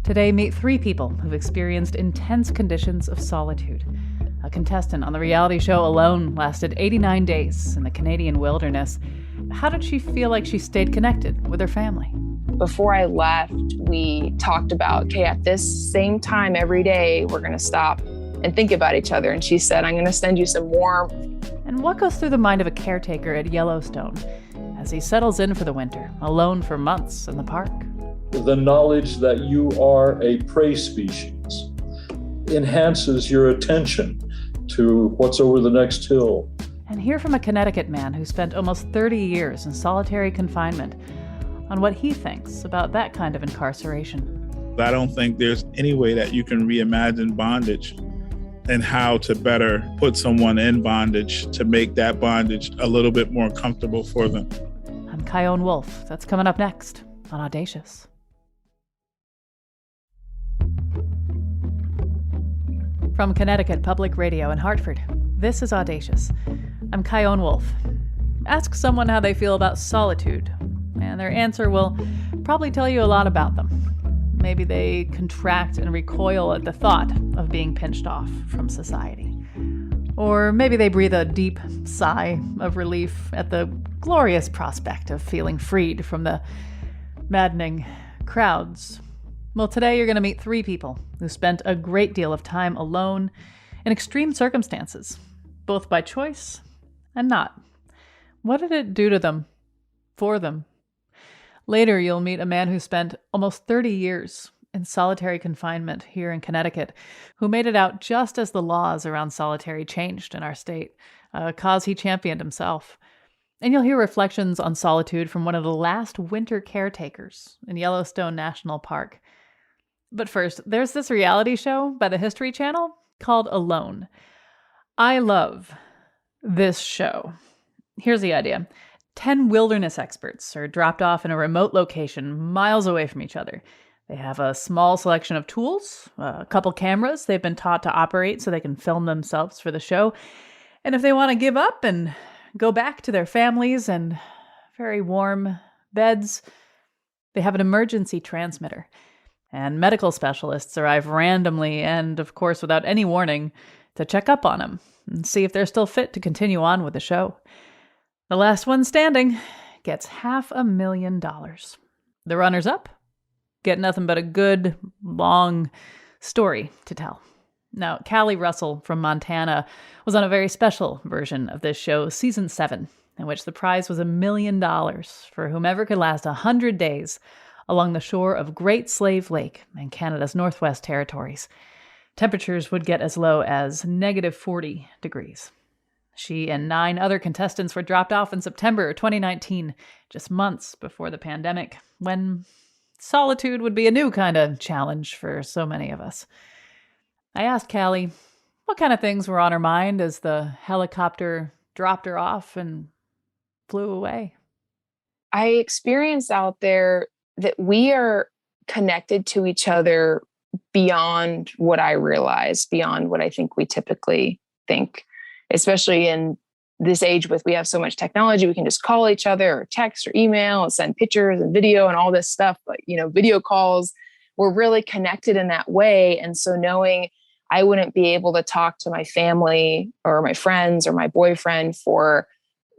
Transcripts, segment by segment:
Today, meet three people who've experienced intense conditions of solitude. A contestant on the reality show Alone lasted 89 days in the Canadian wilderness. How did she feel like she stayed connected with her family? Before I left, we talked about, okay, at this same time every day, we're going to stop and think about each other. And she said, I'm going to send you some warmth. And what goes through the mind of a caretaker at Yellowstone as he settles in for the winter, alone for months in the park? The knowledge that you are a prey species enhances your attention to what's over the next hill. And hear from a Connecticut man who spent almost 30 years in solitary confinement on what he thinks about that kind of incarceration. I don't think there's any way that you can reimagine bondage and how to better put someone in bondage to make that bondage a little bit more comfortable for them. I'm Chion Wolf. That's coming up next on Audacious. From Connecticut Public Radio in Hartford, this is Audacious. I'm Chion Wolf. Ask someone how they feel about solitude, and their answer will probably tell you a lot about them. Maybe they contract and recoil at the thought of being pinched off from society. Or maybe they breathe a deep sigh of relief at the glorious prospect of feeling freed from the maddening crowds. Well, today you're going to meet three people who spent a great deal of time alone in extreme circumstances, both by choice and not. What did it do to them, for them? Later, you'll meet a man who spent almost 30 years in solitary confinement here in Connecticut, who made it out just as the laws around solitary changed in our state, a cause he championed himself. And you'll hear reflections on solitude from one of the last winter caretakers in Yellowstone National Park. But first, there's this reality show by the History Channel called Alone. I love this show. Here's the idea. 10 wilderness experts are dropped off in a remote location miles away from each other. They have a small selection of tools, a couple cameras they've been taught to operate so they can film themselves for the show. And if they want to give up and go back to their families and very warm beds, they have an emergency transmitter. And medical specialists arrive randomly and, of course, without any warning, to check up on them and see if they're still fit to continue on with the show. The last one standing gets $500,000. The runners-up get nothing but a good, long story to tell. Now, Callie Russell from Montana was on a very special version of this show, Season 7, in which the prize was $1 million for whomever could last 100 days along the shore of Great Slave Lake in Canada's Northwest Territories. Temperatures would get as low as negative 40 degrees. She and 9 other contestants were dropped off in September 2019, just months before the pandemic, when solitude would be a new kind of challenge for so many of us. I asked Callie what kind of things were on her mind as the helicopter dropped her off and flew away. I experienced out there that we are connected to each other beyond what I realize, beyond what I think we typically think, especially in this age we have so much technology. We can just call each other or text or email and send pictures and video and all this stuff. But, video calls, we're really connected in that way. And so knowing I wouldn't be able to talk to my family or my friends or my boyfriend for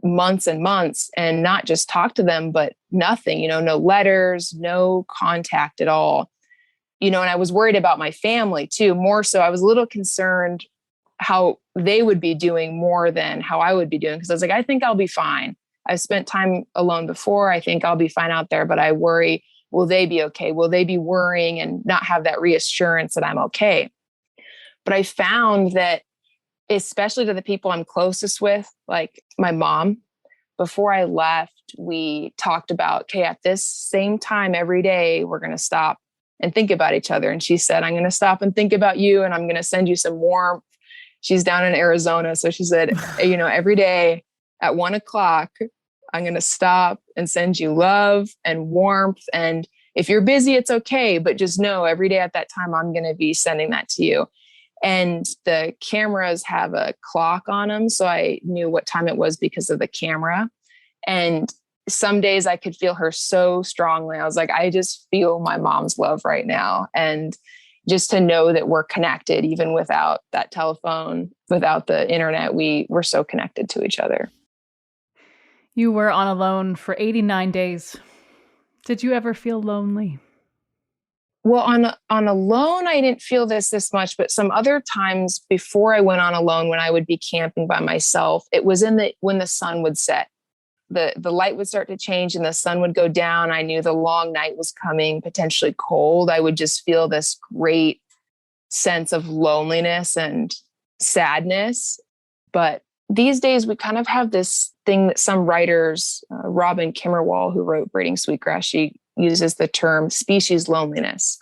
months and months and not just talk to them, but nothing, no letters, no contact at all. And I was worried about my family too, more so. I was a little concerned how they would be doing more than how I would be doing. Cause I was like, I think I'll be fine. I've spent time alone before. I think I'll be fine out there, but I worry, will they be okay? Will they be worrying and not have that reassurance that I'm okay? But I found that, especially to the people I'm closest with, like my mom, before I left, we talked about, okay, at this same time every day, we're going to stop and think about each other. And she said, I'm going to stop and think about you, and I'm going to send you some warmth. She's down in Arizona. So she said, every day at 1:00, I'm going to stop and send you love and warmth. And if you're busy, it's okay. But just know every day at that time, I'm going to be sending that to you. And the cameras have a clock on them. So I knew what time it was because of the camera. And some days I could feel her so strongly. I was like, I just feel my mom's love right now. And just to know that we're connected, even without that telephone, without the internet, we're so connected to each other. You were on alone for 89 days. Did you ever feel lonely? Well, on alone, I didn't feel this much, but some other times before I went on alone, when I would be camping by myself, it was when the sun would set. The light would start to change and the sun would go down. I knew the long night was coming, potentially cold. I would just feel this great sense of loneliness and sadness. But these days we kind of have this thing that some writers, Robin Kimmerwall, who wrote Braiding Sweetgrass, she uses the term species loneliness.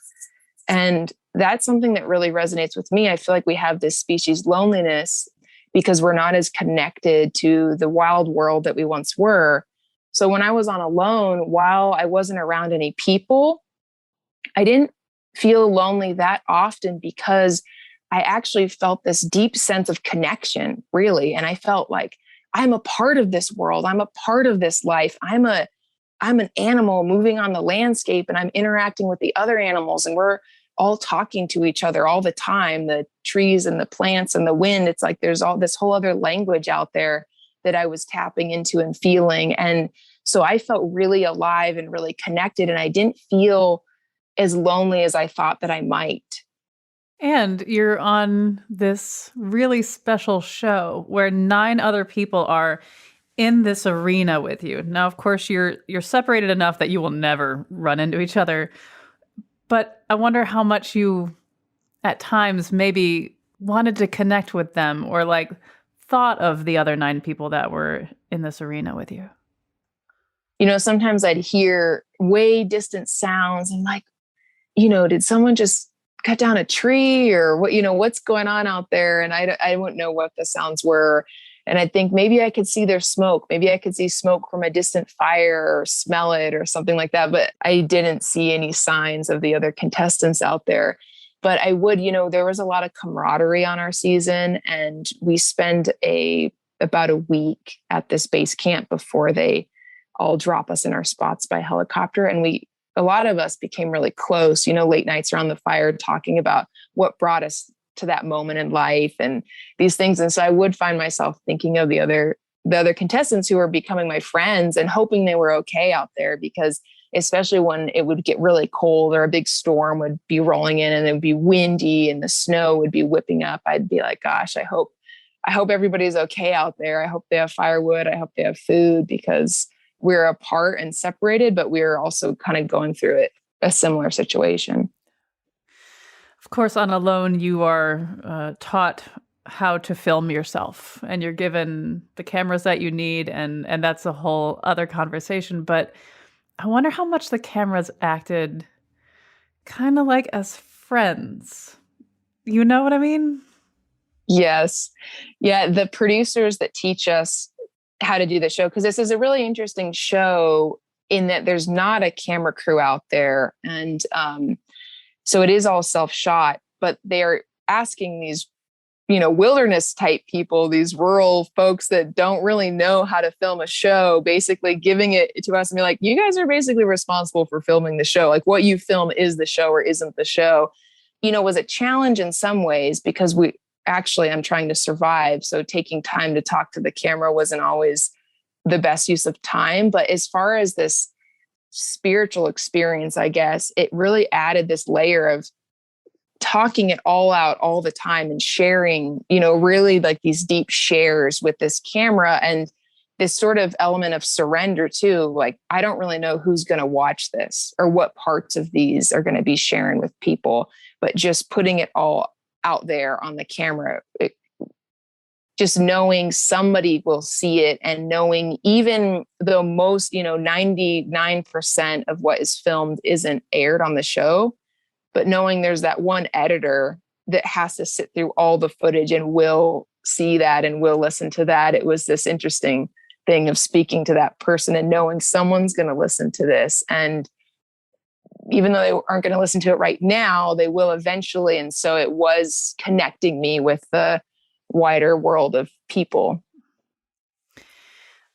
And that's something that really resonates with me. I feel like we have this species loneliness because we're not as connected to the wild world that we once were. So when I was on alone, while I wasn't around any people, I didn't feel lonely that often because I actually felt this deep sense of connection, really. And I felt like I'm a part of this world. I'm a part of this life. I'm an animal moving on the landscape, and I'm interacting with the other animals, and we're all talking to each other all the time, the trees and the plants and the wind. It's like there's all this whole other language out there that I was tapping into and feeling. And so I felt really alive and really connected, and I didn't feel as lonely as I thought that I might. And you're on this really special show where 9 other people are in this arena with you. Now, of course, you're separated enough that you will never run into each other. But I wonder how much you, at times, maybe wanted to connect with them or like thought of the other 9 people that were in this arena with you. You know, sometimes I'd hear way distant sounds and like, did someone just cut down a tree or what, what's going on out there? And I wouldn't know what the sounds were. And I think maybe I could see their smoke. Maybe I could see smoke from a distant fire or smell it or something like that. But I didn't see any signs of the other contestants out there. But I would, there was a lot of camaraderie on our season. And we spend about a week at this base camp before they all drop us in our spots by helicopter. And a lot of us became really close, late nights around the fire talking about what brought us to that moment in life and these things. And so I would find myself thinking of the other contestants who were becoming my friends and hoping they were okay out there, because especially when it would get really cold or a big storm would be rolling in and it would be windy and the snow would be whipping up, I'd be like, gosh, I hope everybody's okay out there. I hope they have firewood. I hope they have food, because we're apart and separated, but we're also kind of going through a similar situation. Of course, on Alone, you are taught how to film yourself, and you're given the cameras that you need, and that's a whole other conversation. But I wonder how much the cameras acted kind of like as friends. You know what I mean? Yes. Yeah, the producers that teach us how to do the show, because this is a really interesting show in that there's not a camera crew out there. And so it is all self-shot, but they're asking these, wilderness type people, these rural folks that don't really know how to film a show, basically giving it to us and be like, you guys are basically responsible for filming the show. Like what you film is the show or isn't the show, was a challenge in some ways, because I'm trying to survive. So taking time to talk to the camera wasn't always the best use of time. But as far as this spiritual experience, I guess, it really added this layer of talking it all out all the time and sharing, really like these deep shares with this camera and this sort of element of surrender too. Like, I don't really know who's going to watch this or what parts of these are going to be sharing with people, but just putting it all out there on the camera, just knowing somebody will see it, and knowing even though most, 99% of what is filmed isn't aired on the show, but knowing there's that one editor that has to sit through all the footage and will see that and will listen to that. It was this interesting thing of speaking to that person and knowing someone's going to listen to this. And even though they aren't going to listen to it right now, they will eventually. And so it was connecting me with the wider world of people.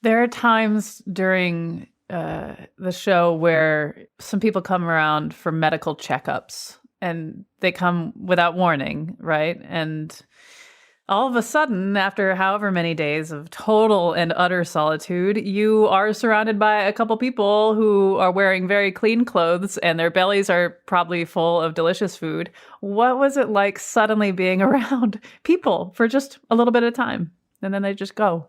There are times during the show where some people come around for medical checkups and they come without warning, right? And all of a sudden, after however many days of total and utter solitude, you are surrounded by a couple people who are wearing very clean clothes and their bellies are probably full of delicious food. What was it like suddenly being around people for just a little bit of time and then they just go?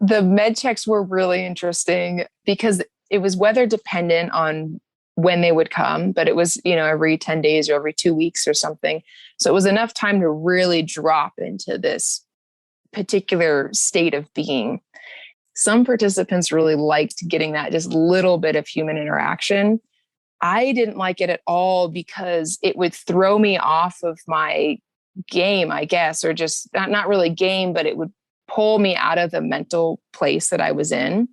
The med checks were really interesting because it was weather dependent on when they would come, but it was, every 10 days or every 2 weeks or something. So it was enough time to really drop into this particular state of being. Some participants really liked getting that just little bit of human interaction. I didn't like it at all because it would throw me off of my game, I guess, or just not really game, but it would pull me out of the mental place that I was in,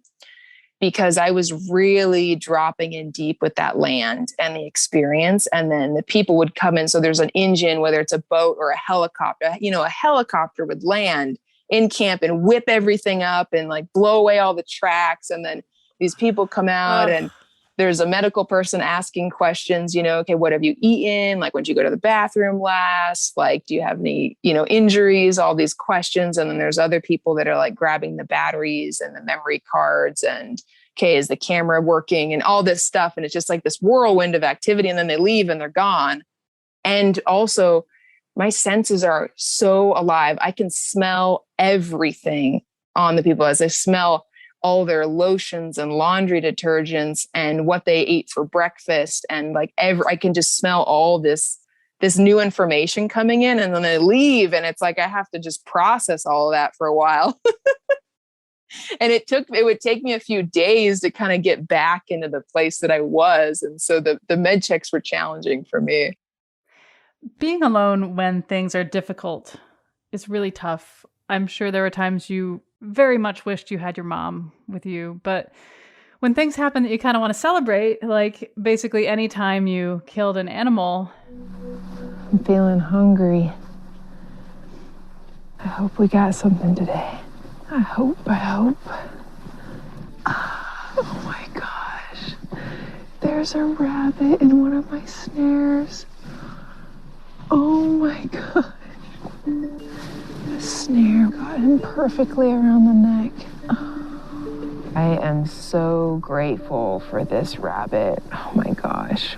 because I was really dropping in deep with that land and the experience. And then the people would come in. So there's an engine, whether it's a boat or a helicopter, a helicopter would land in camp and whip everything up and like blow away all the tracks. And then these people come out and there's a medical person asking questions, okay, what have you eaten? Like, when did you go to the bathroom last? Like, do you have any, injuries? All these questions. And then there's other people that are like grabbing the batteries and the memory cards and, okay, is the camera working and all this stuff. And it's just like this whirlwind of activity. And then they leave and they're gone. And also my senses are so alive. I can smell everything on the people as I smell all their lotions and laundry detergents and what they ate for breakfast. And like I can just smell all this new information coming in, and then they leave. And it's like, I have to just process all of that for a while. And it would take me a few days to kind of get back into the place that I was. And so the med checks were challenging for me. Being alone when things are difficult is really tough. I'm sure there were times you very much wished you had your mom with you, but when things happen that you kind of want to celebrate, like basically any time you killed an animal. I'm feeling hungry. I hope we got something today. I hope. Oh my gosh. There's a rabbit in one of my snares. Oh my gosh. The snare got him perfectly around the neck. I am so grateful for this rabbit. Oh my gosh.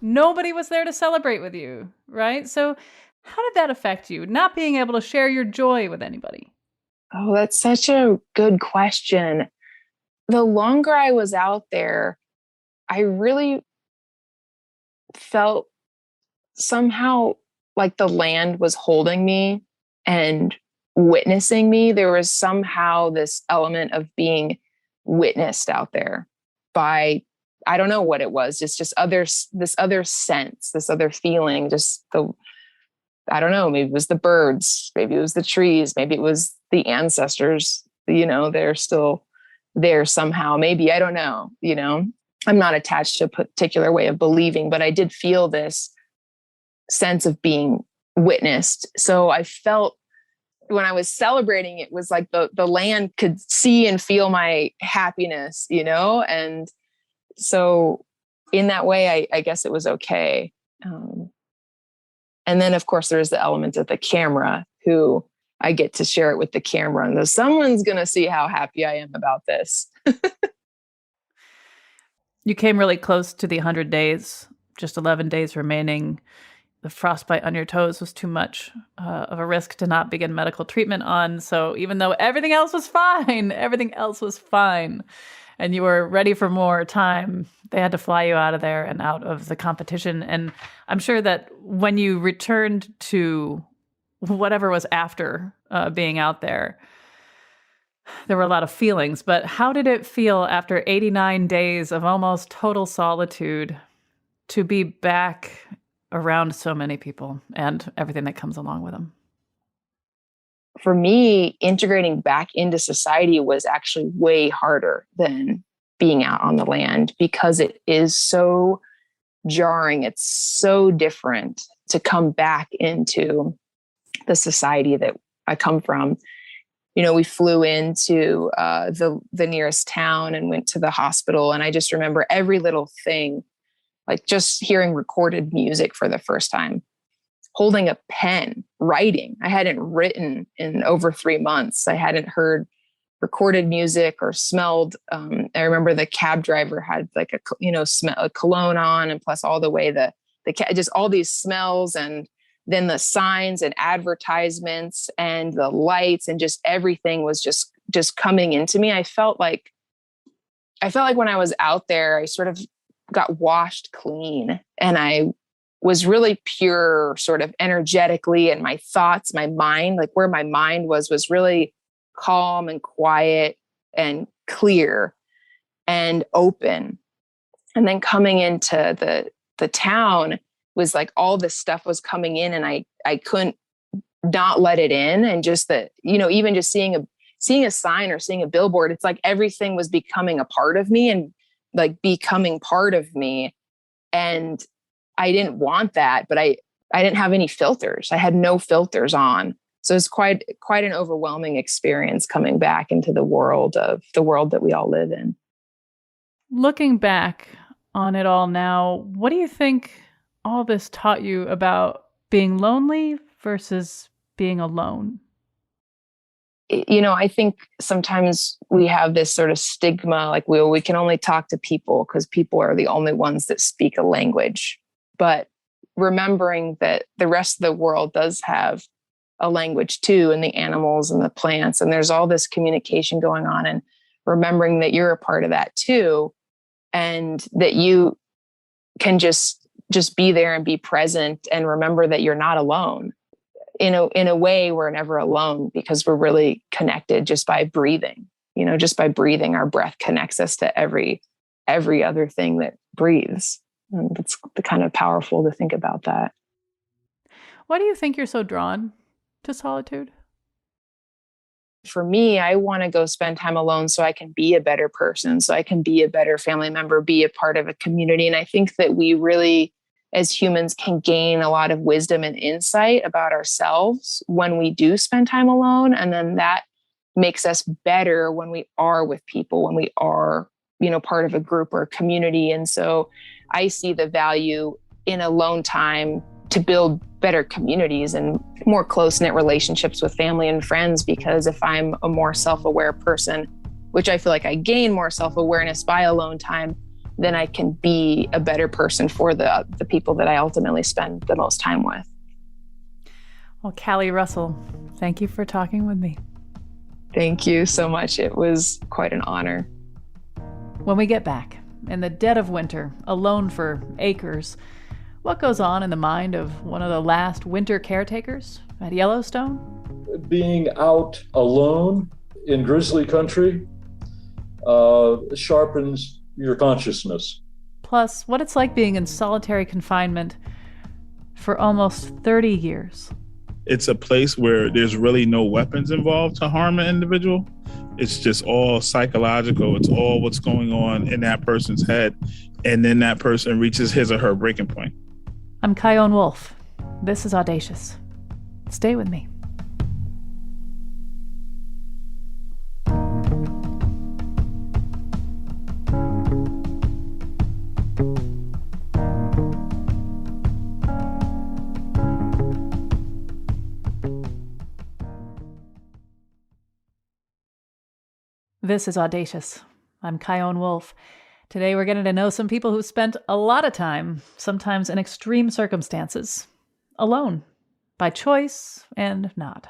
Nobody was there to celebrate with you, right? So how did that affect you, not being able to share your joy with anybody? Oh, that's such a good question. The longer I was out there, I really felt somehow like the land was holding me and witnessing me. There was somehow this element of being witnessed out there by, I don't know what it was, just this other sense, this other feeling, I don't know, maybe it was the birds, maybe it was the trees, maybe it was the ancestors, they're still there somehow. Maybe, I don't know, I'm not attached to a particular way of believing, but I did feel this sense of being witnessed. So I felt when I was celebrating, it was like the land could see and feel my happiness, and so in that way, I guess it was okay. And then of course there's the element of the camera, who I get to share it with the camera, and someone's going to see how happy I am about this. You came really close to the 100 days, just 11 days remaining. The frostbite on your toes was too much of a risk to not begin medical treatment on. So even though everything else was fine, and you were ready for more time, they had to fly you out of there and out of the competition. And I'm sure that when you returned to whatever was after being out there were a lot of feelings. But how did it feel after 89 days of almost total solitude to be back around so many people and everything that comes along with them? For me, integrating back into society was actually way harder than being out on the land, because it is so jarring. It's so different to come back into the society that I come from. we flew into the nearest town and went to the hospital. And I just remember every little thing, like just hearing recorded music for the first time, holding a pen, writing. I hadn't written in over 3 months. I hadn't heard recorded music or smelled. I remember the cab driver had like a cologne on, and plus all the way just all these smells, and then the signs and advertisements and the lights and just everything was just coming into me. I felt like when I was out there, I sort of got washed clean, and I was really pure sort of energetically, and my thoughts, my mind, like where my mind was really calm and quiet and clear and open. And then coming into the town was like all this stuff was coming in, and I couldn't not let it in. And just that, even just seeing a sign or seeing a billboard, it's like everything was becoming a part of me and like becoming part of me. And I didn't want that, but I didn't have any filters. I had no filters on. So it's quite an overwhelming experience coming back into the world that we all live in. Looking back on it all now, what do you think all this taught you about being lonely versus being alone? I think sometimes we have this sort of stigma, like we can only talk to people because people are the only ones that speak a language. But remembering that the rest of the world does have a language too, and the animals and the plants, and there's all this communication going on, and remembering that you're a part of that too, and that you can just be there and be present and remember that you're not alone. In a way, we're never alone because we're really connected just by breathing. Just by breathing, our breath connects us to every other thing that breathes. And it's kind of powerful to think about that. Why do you think you're so drawn to solitude? For me, I want to go spend time alone so I can be a better person, so I can be a better family member, be a part of a community. And I think that we really, as humans, can gain a lot of wisdom and insight about ourselves when we do spend time alone. And then that makes us better when we are with people, when we are, part of a group or a community. And so I see the value in alone time to build better communities and more close-knit relationships with family and friends, because if I'm a more self-aware person, which I feel like I gain more self-awareness by alone time, then I can be a better person for the people that I ultimately spend the most time with. Well, Callie Russell, thank you for talking with me. Thank you so much. It was quite an honor. When we get back, in the dead of winter, alone for acres, what goes on in the mind of one of the last winter caretakers at Yellowstone? Being out alone in grizzly country sharpens your consciousness. Plus, what it's like being in solitary confinement for almost 30 years. It's a place where there's really no weapons involved to harm an individual. It's just all psychological. It's all what's going on in that person's head. And then that person reaches his or her breaking point. I'm Kyone Wolf. This is Audacious. Stay with me. This is Audacious. I'm Kyone Wolf. Today we're getting to know some people who spent a lot of time, sometimes in extreme circumstances, alone, by choice and not.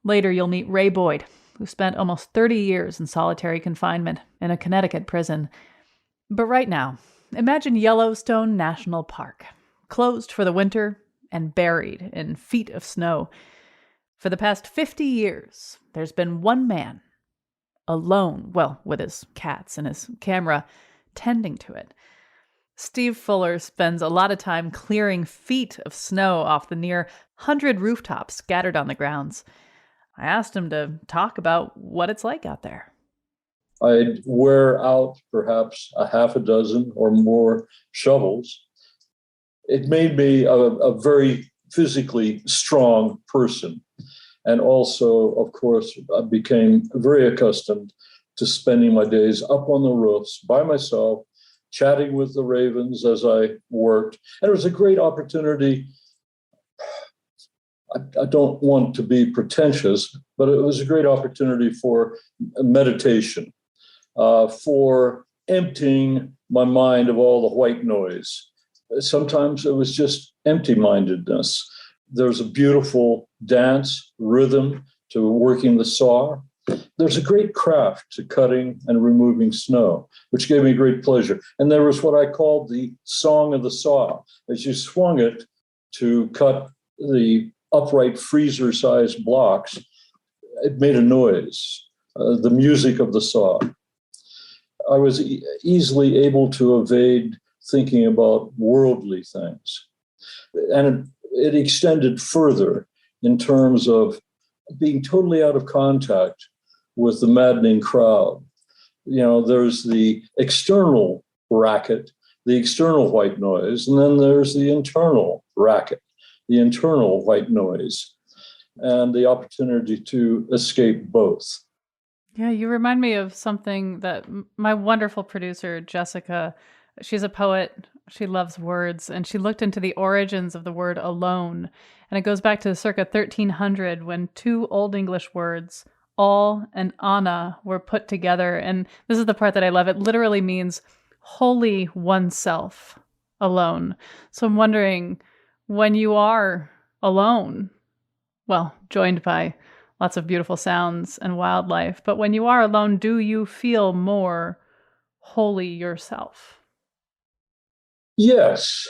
Later you'll meet Ray Boyd, who spent almost 30 years in solitary confinement in a Connecticut prison. But right now, imagine Yellowstone National Park, closed for the winter and buried in feet of snow. For the past 50 years, there's been one man, alone, well, with his cats and his camera, tending to it. Steve Fuller spends a lot of time clearing feet of snow off the near 100 rooftops scattered on the grounds. I asked him to talk about what it's like out there. I'd wear out perhaps a half a dozen or more shovels. It made me a very physically strong person. And also, of course, I became very accustomed to spending my days up on the roofs by myself, chatting with the ravens as I worked. And it was a great opportunity. I don't want to be pretentious, but it was a great opportunity for meditation, for emptying my mind of all the white noise. Sometimes it was just empty-mindedness. There's a beautiful dance, rhythm to working the saw. There's a great craft to cutting and removing snow, which gave me great pleasure. And there was what I called the song of the saw. As you swung it to cut the upright freezer-sized blocks, it made a noise, the music of the saw. I was easily able to evade thinking about worldly things. And it extended further in terms of being totally out of contact with the maddening crowd. You know, there's the external racket, the external white noise, and then there's the internal racket, the internal white noise, and the opportunity to escape both. Yeah, you remind me of something that my wonderful producer, Jessica, she's a poet. She loves words, and she looked into the origins of the word alone. And it goes back to circa 1300 when two Old English words, all and Anna, were put together. And this is the part that I love. It literally means wholly oneself, alone. So I'm wondering, when you are alone, well, joined by lots of beautiful sounds and wildlife, but when you are alone, do you feel more wholly yourself? Yes.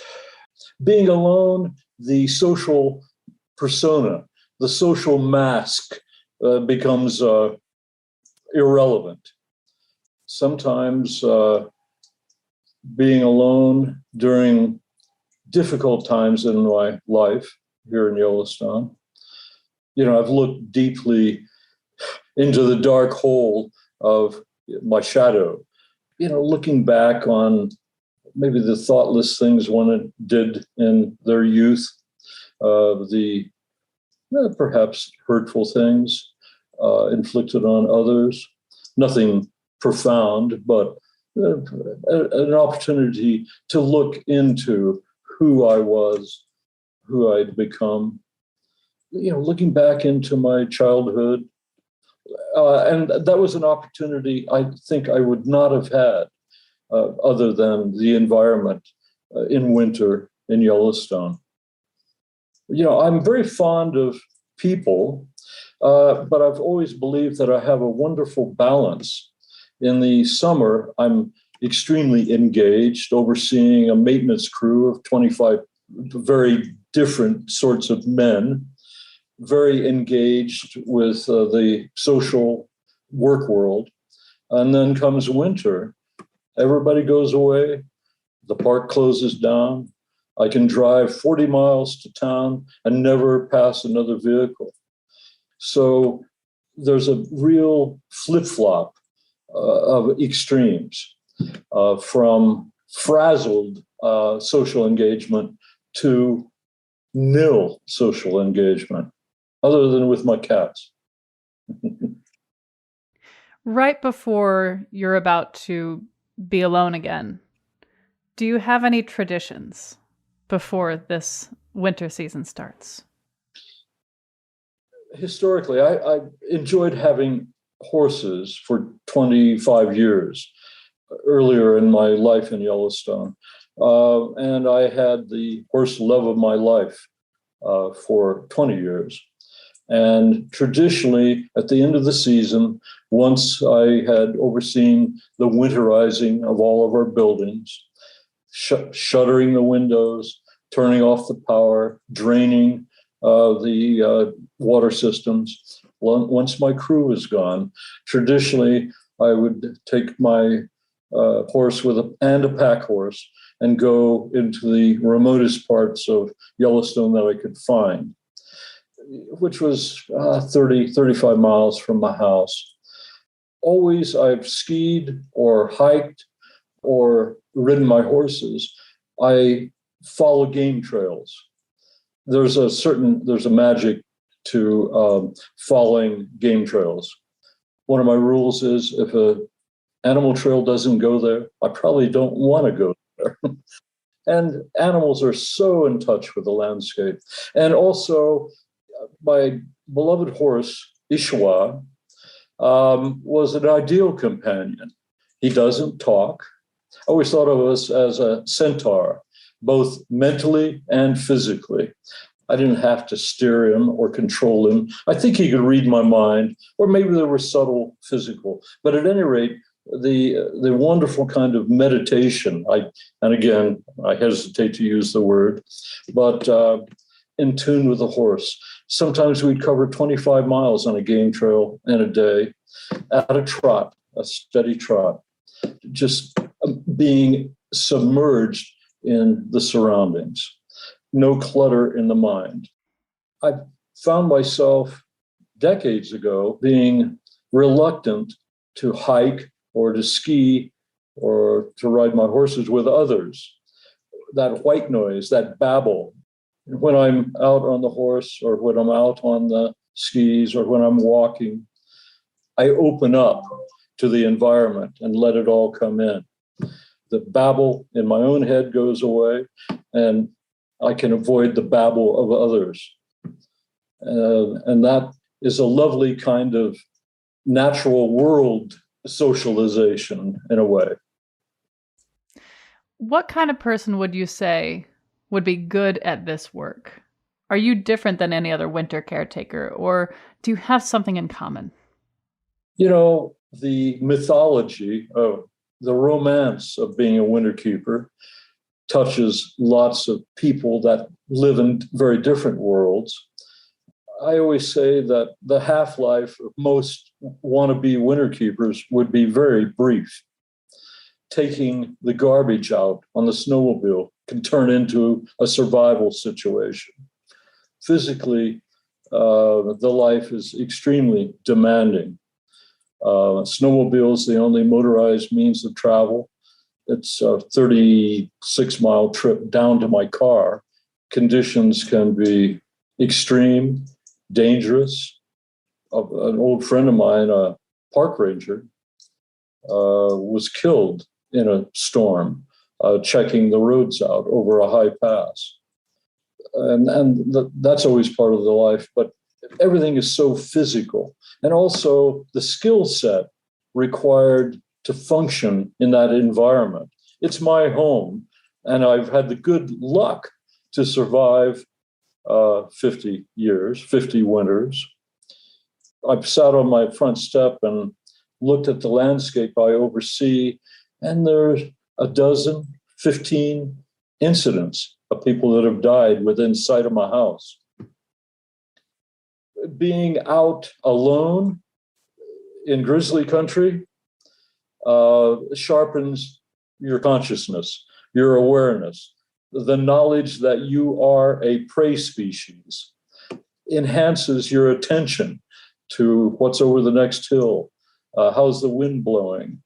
Being alone, the social persona, the social mask becomes irrelevant. Sometimes being alone during difficult times in my life here in Yellowstone, you know, I've looked deeply into the dark hole of my shadow, you know, looking back on maybe the thoughtless things one did in their youth, the perhaps hurtful things inflicted on others. Nothing profound, but an opportunity to look into who I was, who I'd become. You know, looking back into my childhood, and that was an opportunity I think I would not have had other than the environment in winter in Yellowstone. You know, I'm very fond of people, but I've always believed that I have a wonderful balance. In the summer, I'm extremely engaged, overseeing a maintenance crew of 25 very different sorts of men, very engaged with the social work world. And then comes winter. Everybody goes away. The park closes down. I can drive 40 miles to town and never pass another vehicle. So there's a real flip-flop of extremes, from frazzled social engagement to nil social engagement, other than with my cats. Right before you're about to be alone again, do you have any traditions before this winter season starts? Historically, I enjoyed having horses for 25 years earlier in my life in Yellowstone. And I had the horse love of my life for 20 years. And traditionally, at the end of the season, once I had overseen the winterizing of all of our buildings, shuttering the windows, turning off the power, draining the water systems. Once my crew was gone, traditionally, I would take my horse and a pack horse and go into the remotest parts of Yellowstone that I could find, which was 35 miles from my house. Always I've skied or hiked or ridden my horses. I follow game trails. There's a magic to following game trails. One of my rules is if an animal trail doesn't go there, I probably don't want to go there. And animals are so in touch with the landscape. And also, my beloved horse, Ishwa, was an ideal companion. He doesn't talk. I always thought of us as a centaur, both mentally and physically. I didn't have to steer him or control him. I think he could read my mind, or maybe there were subtle physical. But at any rate, the wonderful kind of meditation, and again, I hesitate to use the word, but in tune with the horse. Sometimes we'd cover 25 miles on a game trail in a day at a trot, a steady trot, just being submerged in the surroundings. No clutter in the mind. I found myself decades ago being reluctant to hike or to ski or to ride my horses with others. That white noise, that babble. When I'm out on the horse or when I'm out on the skis or when I'm walking, I open up to the environment and let it all come in. The babble in my own head goes away, and I can avoid the babble of others. And that is a lovely kind of natural world socialization in a way. What kind of person would you say would be good at this work? Are you different than any other winter caretaker, or do you have something in common? You know, the mythology of the romance of being a winter keeper touches lots of people that live in very different worlds. I always say that the half-life of most wannabe winter keepers would be very brief. Taking the garbage out on the snowmobile can turn into a survival situation. Physically, the life is extremely demanding. Snowmobile is the only motorized means of travel. It's a 36-mile trip down to my car. Conditions can be extreme, dangerous. An old friend of mine, a park ranger, was killed in a storm, checking the roads out over a high pass. And that's always part of the life, but everything is so physical. And also the skill set required to function in that environment. It's my home, and I've had the good luck to survive 50 years, 50 winters. I've sat on my front step and looked at the landscape I oversee, and there's a dozen, 15 incidents of people that have died within sight of my house. Being out alone in grizzly country sharpens your consciousness, your awareness, the knowledge that you are a prey species, enhances your attention to what's over the next hill. How's the wind blowing?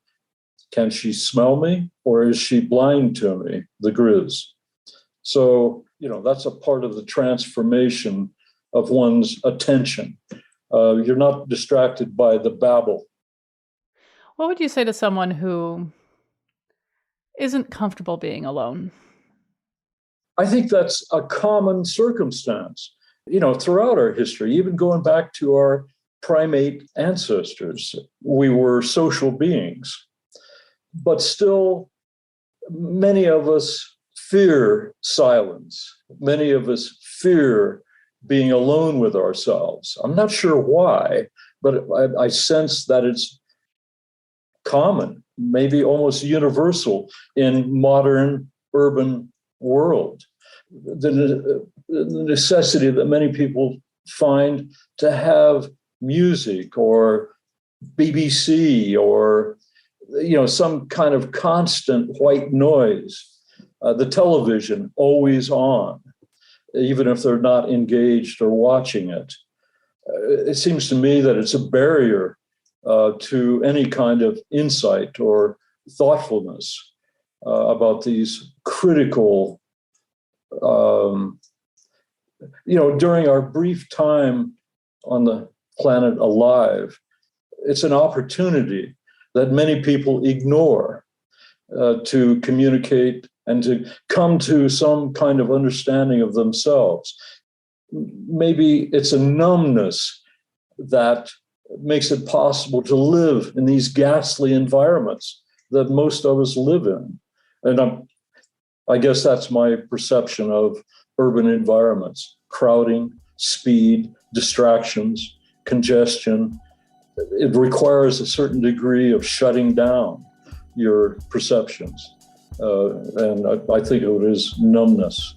Can she smell me, or is she blind to me, the grizz? So, that's a part of the transformation of one's attention. You're not distracted by the babble. What would you say to someone who isn't comfortable being alone? I think that's a common circumstance. Throughout our history, even going back to our primate ancestors, we were social beings. But still, many of us fear silence. Many of us fear being alone with ourselves. I'm not sure why, but I sense that it's common, maybe almost universal in modern urban world. The necessity that many people find to have music or BBC or some kind of constant white noise, the television always on, even if they're not engaged or watching it. It seems to me that it's a barrier to any kind of insight or thoughtfulness about these critical, during our brief time on the planet alive. It's an opportunity that many people ignore to communicate and to come to some kind of understanding of themselves. Maybe it's a numbness that makes it possible to live in these ghastly environments that most of us live in. And I guess that's my perception of urban environments: crowding, speed, distractions, congestion. It requires a certain degree of shutting down your perceptions. And I think of it as numbness.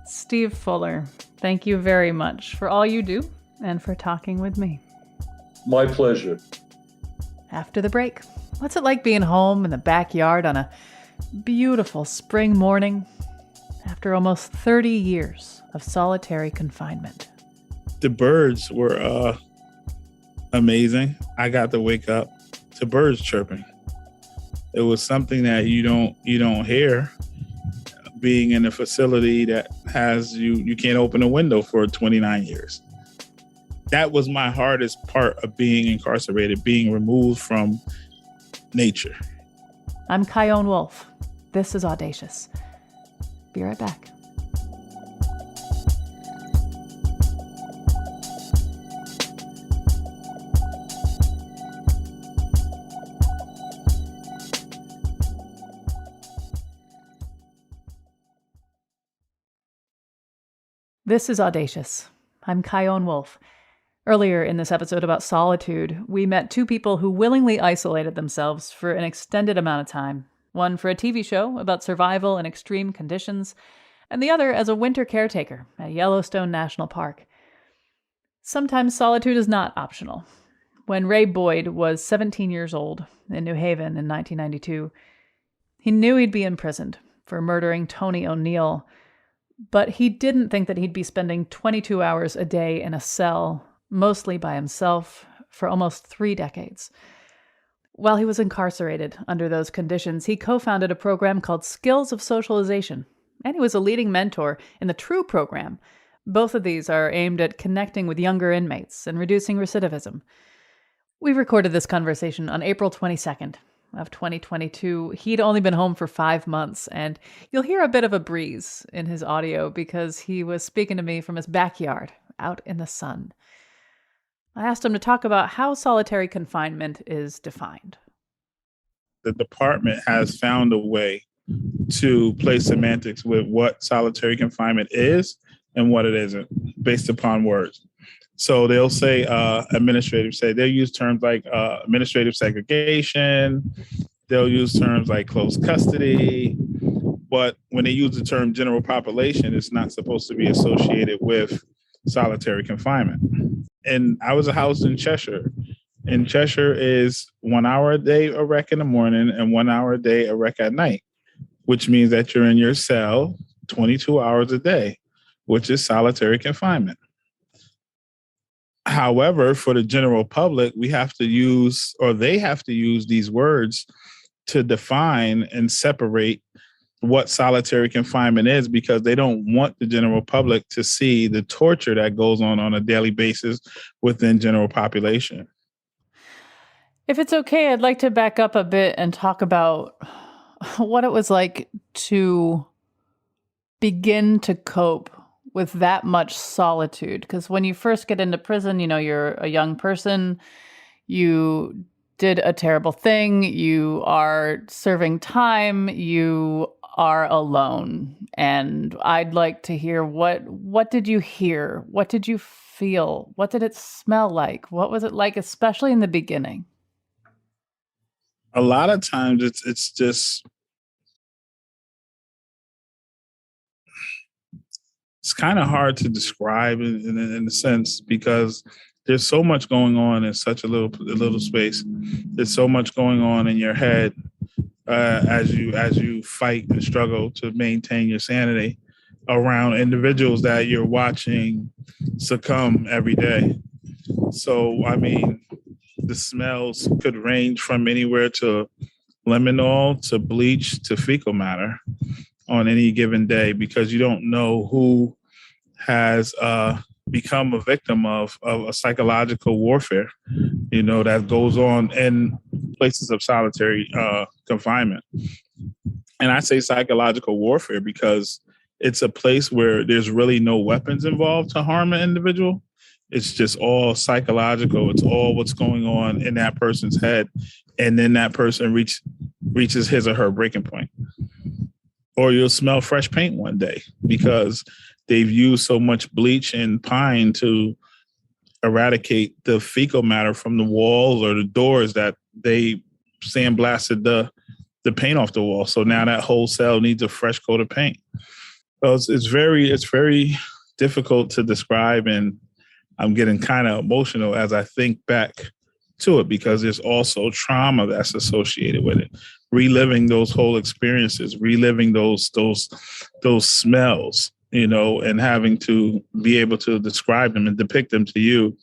Steve Fuller, thank you very much for all you do and for talking with me. My pleasure. After the break, what's it like being home in the backyard on a beautiful spring morning after almost 30 years of solitary confinement? The birds were amazing. I got to wake up to birds chirping. It was something that you don't hear being in a facility that has you can't open a window for 29 years. That was my hardest part of being incarcerated, being removed from nature. I'm Kyone Wolf. This is Audacious. Be right back. This is Audacious. I'm Kyone Wolf. Earlier in this episode about solitude, we met two people who willingly isolated themselves for an extended amount of time. One for a TV show about survival in extreme conditions, and the other as a winter caretaker at Yellowstone National Park. Sometimes solitude is not optional. When Ray Boyd was 17 years old in New Haven in 1992, he knew he'd be imprisoned for murdering Tony O'Neill, but he didn't think that he'd be spending 22 hours a day in a cell, mostly by himself, for almost 3 decades. While he was incarcerated under those conditions, he co-founded a program called Skills of Socialization, and he was a leading mentor in the True program. Both of these are aimed at connecting with younger inmates and reducing recidivism. We recorded this conversation on April 22nd of 2022. He'd only been home for 5 months, and you'll hear a bit of a breeze in his audio because he was speaking to me from his backyard out in the sun. I asked him to talk about how solitary confinement is defined. The department has found a way to play semantics with what solitary confinement is and what it isn't, based upon words. So they'll say they'll use terms like administrative segregation. They'll use terms like close custody. But when they use the term general population, it's not supposed to be associated with solitary confinement. And I was housed in Cheshire. And Cheshire is 1 hour a day a rec in the morning and 1 hour a day a rec at night, which means that you're in your cell 22 hours a day, which is solitary confinement. However, for the general public, they have to use these words to define and separate what solitary confinement is, because they don't want the general public to see the torture that goes on a daily basis within general population. If it's okay, I'd like to back up a bit and talk about what it was like to begin to cope with that much solitude. Because when you first get into prison, you're a young person, you did a terrible thing, you are serving time, you are alone. And I'd like to hear what did you hear? What did you feel? What did it smell like? What was it like, especially in the beginning? A lot of times it's just, it's kind of hard to describe in a sense, because there's so much going on in such a little space. There's so much going on in your head as you fight and struggle to maintain your sanity around individuals that you're watching succumb every day. So, I mean, the smells could range from anywhere to limonol to bleach to fecal matter on any given day, because you don't know who has become a victim of a psychological warfare, that goes on in places of solitary confinement. And I say psychological warfare because it's a place where there's really no weapons involved to harm an individual. It's just all psychological. It's all what's going on in that person's head. And then that person reaches his or her breaking point. Or you'll smell fresh paint one day because they've used so much bleach and pine to eradicate the fecal matter from the walls or the doors that they sandblasted the paint off the wall. So now that whole cell needs a fresh coat of paint. So it's very difficult to describe, and I'm getting kind of emotional as I think back to it because there's also trauma that's associated with it. Reliving those whole experiences, reliving those smells, and having to be able to describe them and depict them to you.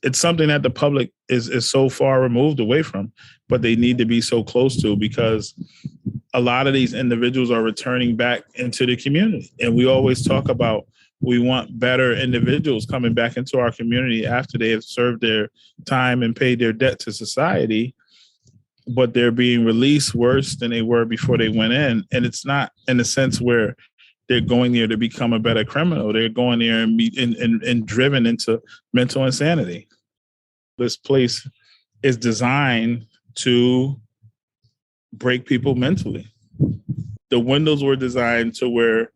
It's something that the public is so far removed away from, but they need to be so close to because a lot of these individuals are returning back into the community. And we always talk about we want better individuals coming back into our community after they have served their time and paid their debt to society, but they're being released worse than they were before they went in. And it's not in a sense where they're going there to become a better criminal. They're going there and driven into mental insanity. This place is designed to break people mentally. The windows were designed to where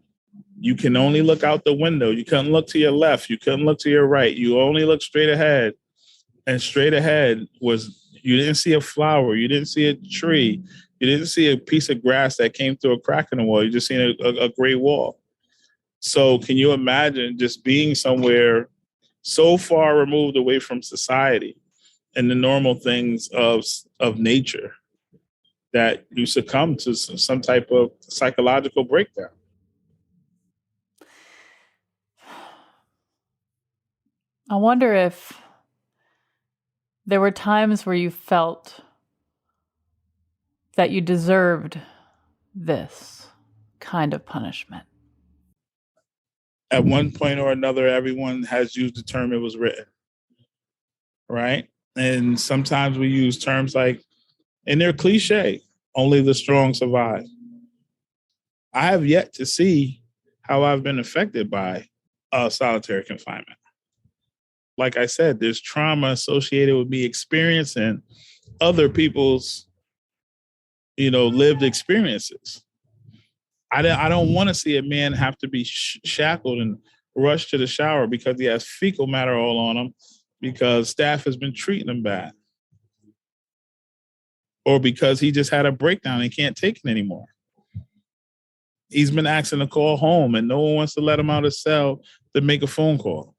you can only look out the window. You couldn't look to your left. You couldn't look to your right. You only look straight ahead. And straight ahead was, you didn't see a flower. You didn't see a tree. You didn't see a piece of grass that came through a crack in the wall. You just seen a gray wall. So can you imagine just being somewhere so far removed away from society and the normal things of nature that you succumb to some type of psychological breakdown? I wonder if there were times where you felt that you deserved this kind of punishment. At one point or another, everyone has used the term "it was written," right? And sometimes we use terms like, and they're cliche, only the strong survive. I have yet to see how I've been affected by solitary confinement. Like I said, there's trauma associated with me experiencing other people's, lived experiences. I don't want to see a man have to be shackled and rushed to the shower because he has fecal matter all on him because staff has been treating him bad. Or because he just had a breakdown and can't take it anymore. He's been asking to call home and no one wants to let him out of cell to make a phone call.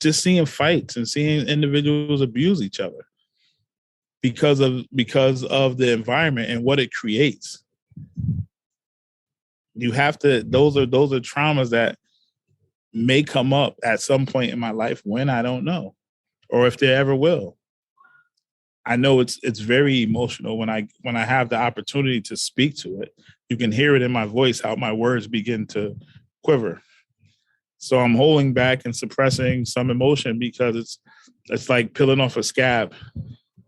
Just seeing fights and seeing individuals abuse each other because of the environment and what it creates. You have to, those are traumas that may come up at some point in my life when I don't know, or if they ever will. I know it's very emotional when I have the opportunity to speak to it. You can hear it in my voice, how my words begin to quiver. So I'm holding back and suppressing some emotion because it's like peeling off a scab.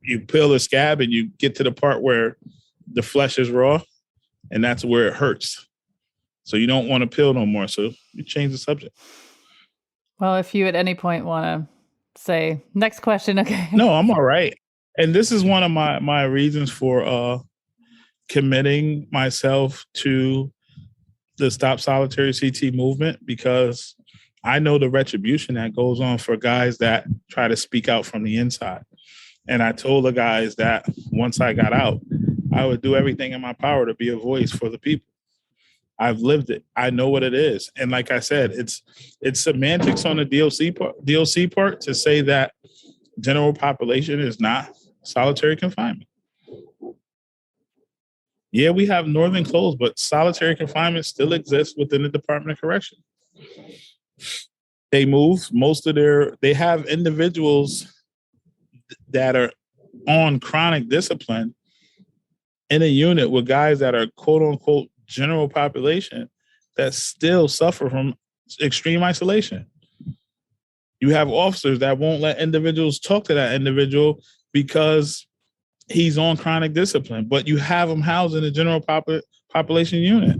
You peel a scab and you get to the part where the flesh is raw, and that's where it hurts. So you don't want to peel no more. So you change the subject. Well, if you at any point want to say, next question, okay. No, I'm all right. And this is one of my reasons for committing myself to the Stop Solitary CT movement, because I know the retribution that goes on for guys that try to speak out from the inside. And I told the guys that once I got out, I would do everything in my power to be a voice for the people. I've lived it. I know what it is. And like I said, it's semantics on the DLC part to say that general population is not solitary confinement. Yeah, we have northern closed, but solitary confinement still exists within the Department of Correction. They move they have individuals that are on chronic discipline in a unit with guys that are quote unquote general population that still suffer from extreme isolation. You have officers that won't let individuals talk to that individual because he's on chronic discipline, but you have him housed in a general population unit.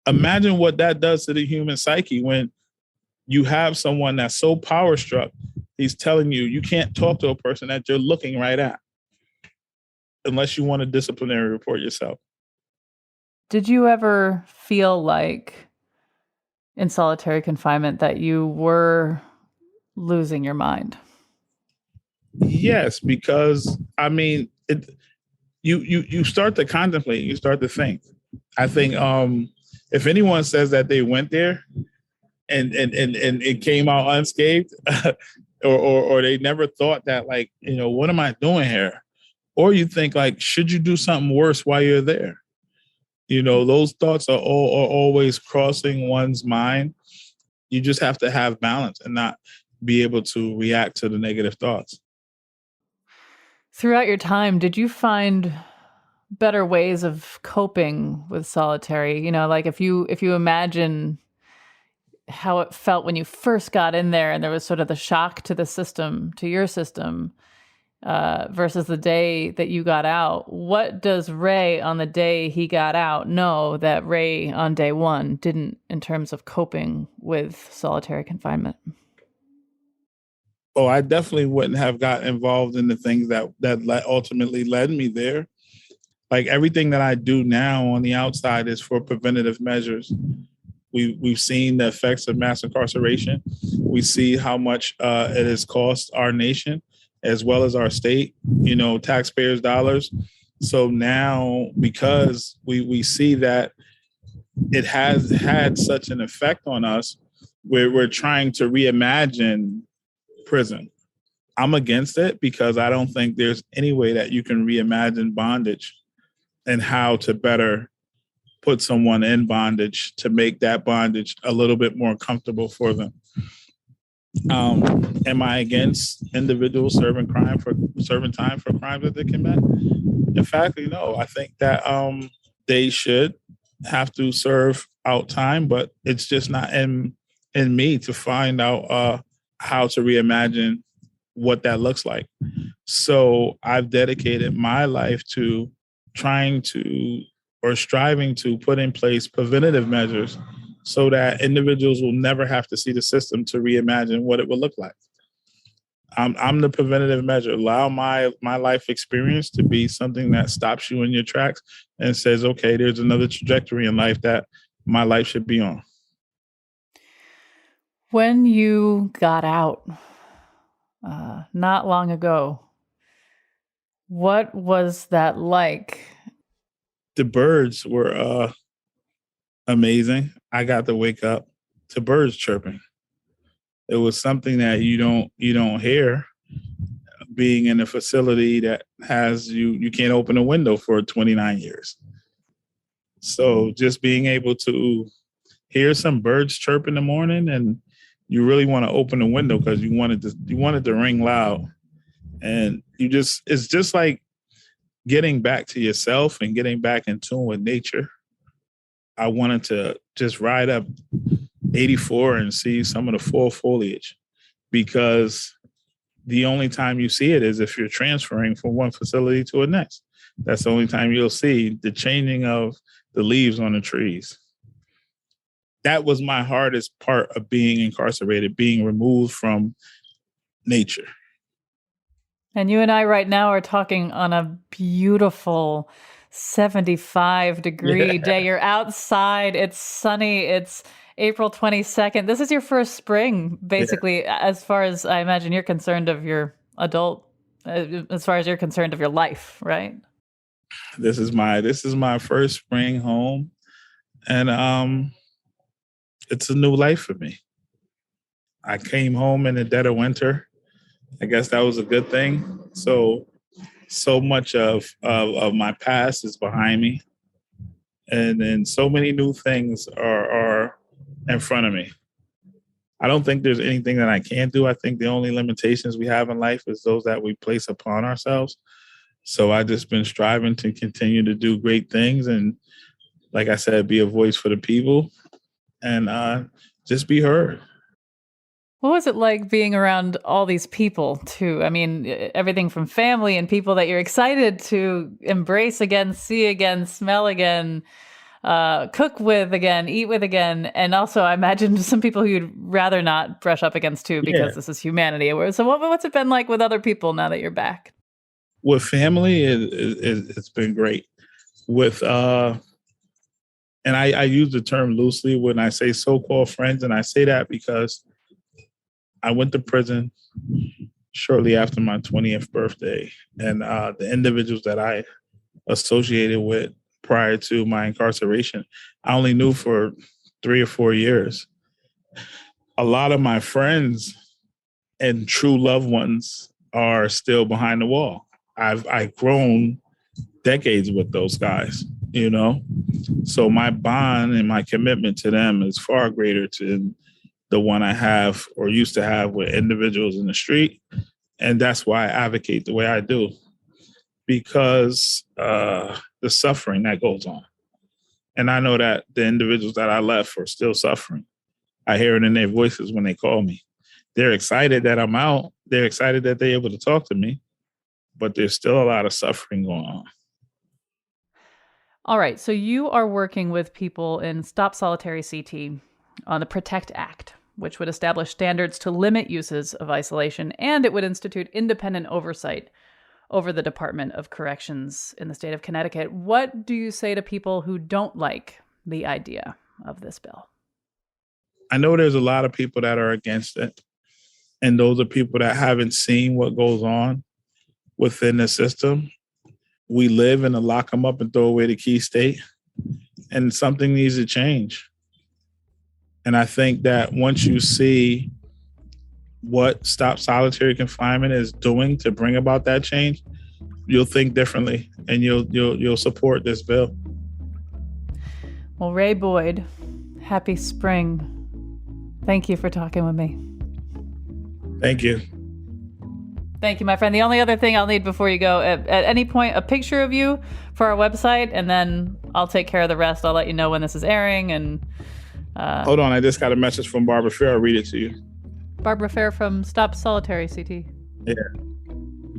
Imagine what that does to the human psyche when you have someone that's so power struck, he's telling you, you can't talk to a person that you're looking right at unless you want a disciplinary report yourself. Did you ever feel like in solitary confinement that you were losing your mind? Yes, because I mean, you start to contemplate, you start to think. I think if anyone says that they went there and it came out unscathed, or they never thought that, like, you know, what am I doing here? Or you think, like, should you do something worse while you're there? You know, those thoughts are always crossing one's mind. You just have to have balance and not be able to react to the negative thoughts. Throughout your time, did you find better ways of coping with solitary? You know, like if you imagine how it felt when you first got in there and there was sort of the shock to the system, to your system, versus the day that you got out. What does Ray on the day he got out know that Ray on day one didn't in terms of coping with solitary confinement? Oh, I definitely wouldn't have got involved in the things that ultimately led me there. Like everything that I do now on the outside is for preventative measures. We've seen the effects of mass incarceration. We see how much it has cost our nation as well as our state, you know, taxpayers' dollars. So now, because we see that it has had such an effect on us, we're trying to reimagine prison. I'm against it because I don't think there's any way that you can reimagine bondage and how to better put someone in bondage to make that bondage a little bit more comfortable for them. Am I against individuals serving time for crimes that they commit? In fact, no. I think that they should have to serve out time, but it's just not in me to find out how to reimagine what that looks like. So I've dedicated my life to striving to put in place preventative measures so that individuals will never have to see the system to reimagine what it would look like. I'm the preventative measure. Allow my life experience to be something that stops you in your tracks and says, okay, there's another trajectory in life that my life should be on. When you got out not long ago, what was that like? The birds were amazing. I got to wake up to birds chirping. It was something that you don't hear being in a facility that has you can't open a window for 29 years. So just being able to hear some birds chirp in the morning, and you really want to open the window because you wanted to ring loud, and it's just like getting back to yourself and getting back in tune with nature. I wanted to just ride up 84 and see some of the fall foliage, because the only time you see it is if you're transferring from one facility to the next. That's the only time you'll see the changing of the leaves on the trees. That was my hardest part of being incarcerated, being removed from nature. And you and I right now are talking on a beautiful 75-degree day. You're outside. It's sunny. It's April 22nd. This is your first spring, basically, as far as I imagine you're concerned of your as far as you're concerned of your life, right? This is my first spring home, and it's a new life for me. I came home in the dead of winter. I guess that was a good thing. So much of my past is behind me, and then so many new things are in front of me. I don't think there's anything that I can't do. I think the only limitations we have in life is those that we place upon ourselves. So I've just been striving to continue to do great things and, like I said, be a voice for the people and just be heard. What was it like being around all these people too? I mean, everything from family and people that you're excited to embrace again, see again, smell again, cook with again, eat with again. And also I imagine some people who you'd rather not brush up against too, because this is humanity. So what's it been like with other people now that you're back? With family, it's been great. With, and I use the term loosely when I say so-called friends. And I say that because I went to prison shortly after my 20th birthday. And the individuals that I associated with prior to my incarceration, I only knew for 3 or 4 years. A lot of my friends and true loved ones are still behind the wall. I've grown decades with those guys, you know? So my bond and my commitment to them is far greater to the one I have or used to have with individuals in the street. And that's why I advocate the way I do, because the suffering that goes on. And I know that the individuals that I left are still suffering. I hear it in their voices when they call me. They're excited that I'm out. They're excited that they're able to talk to me, but there's still a lot of suffering going on. All right. So you are working with people in Stop Solitary CT on the PROTECT Act, which would establish standards to limit uses of isolation, and it would institute independent oversight over the Department of Corrections in the state of Connecticut. What do you say to people who don't like the idea of this bill? I know there's a lot of people that are against it, and those are people that haven't seen what goes on within the system. We live in a lock them up and throw away the key state, and something needs to change. And I think that once you see what Stop Solitary Confinement is doing to bring about that change, you'll think differently and you'll support this bill. Well, Ray Boyd, happy spring. Thank you for talking with me. Thank you. Thank you, my friend. The only other thing I'll need before you go, at any point, a picture of you for our website, and then I'll take care of the rest. I'll let you know when this is airing. And hold on, I just got a message from Barbara Fair. I'll read it to you. Barbara Fair from Stop Solitary CT. Yeah.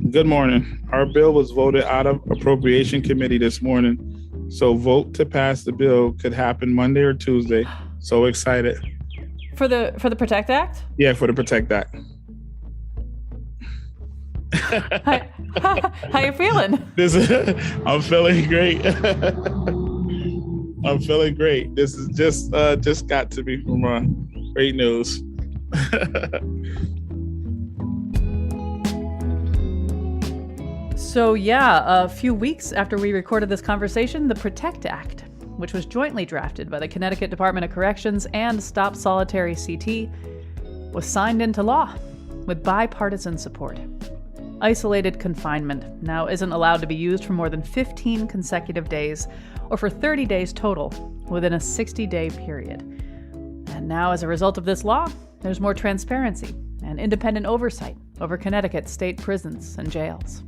Good morning. Our bill was voted out of Appropriation Committee this morning. So vote to pass the bill could happen Monday or Tuesday. So excited. For the PROTECT Act? Yeah, for the PROTECT Act. How you feeling? I'm feeling great. I'm feeling great. This is just got to me from great news. So a few weeks after we recorded this conversation, the PROTECT Act, which was jointly drafted by the Connecticut Department of Corrections and Stop Solitary CT, was signed into law with bipartisan support. Isolated confinement now isn't allowed to be used for more than 15 consecutive days or for 30 days total within a 60-day period. And now, as a result of this law, there's more transparency and independent oversight over Connecticut state prisons and jails.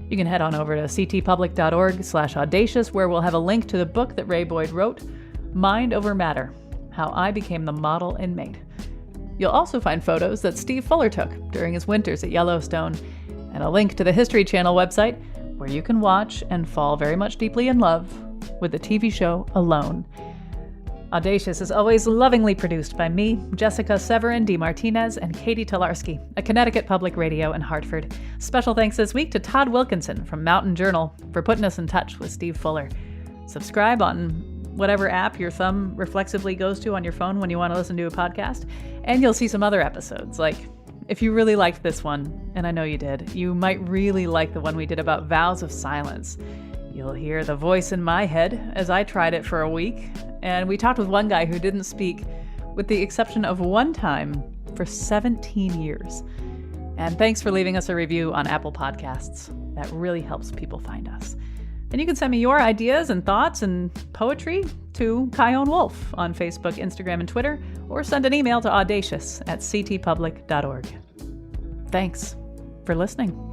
You can head on over to ctpublic.org/audacious, where we'll have a link to the book that Ray Boyd wrote, Mind Over Matter, How I Became the Model Inmate. You'll also find photos that Steve Fuller took during his winters at Yellowstone, and a link to the History Channel website, where you can watch and fall very much deeply in love with the TV show Alone. Audacious is always lovingly produced by me, Jessica Severin DeMartinez, and Katie Tolarski at Connecticut Public Radio in Hartford. Special thanks this week to Todd Wilkinson from Mountain Journal for putting us in touch with Steve Fuller. Subscribe on whatever app your thumb reflexively goes to on your phone when you want to listen to a podcast, and you'll see some other episodes. Like, if you really liked this one, and I know you did, you might really like the one we did about vows of silence. You'll hear the voice in my head as I tried it for a week, and we talked with one guy who didn't speak, with the exception of one time, for 17 years. And thanks for leaving us a review on Apple Podcasts. That really helps people find us. And you can send me your ideas and thoughts and poetry to Kyone Wolf on Facebook, Instagram, and Twitter, or send an email to audacious@ctpublic.org. Thanks for listening.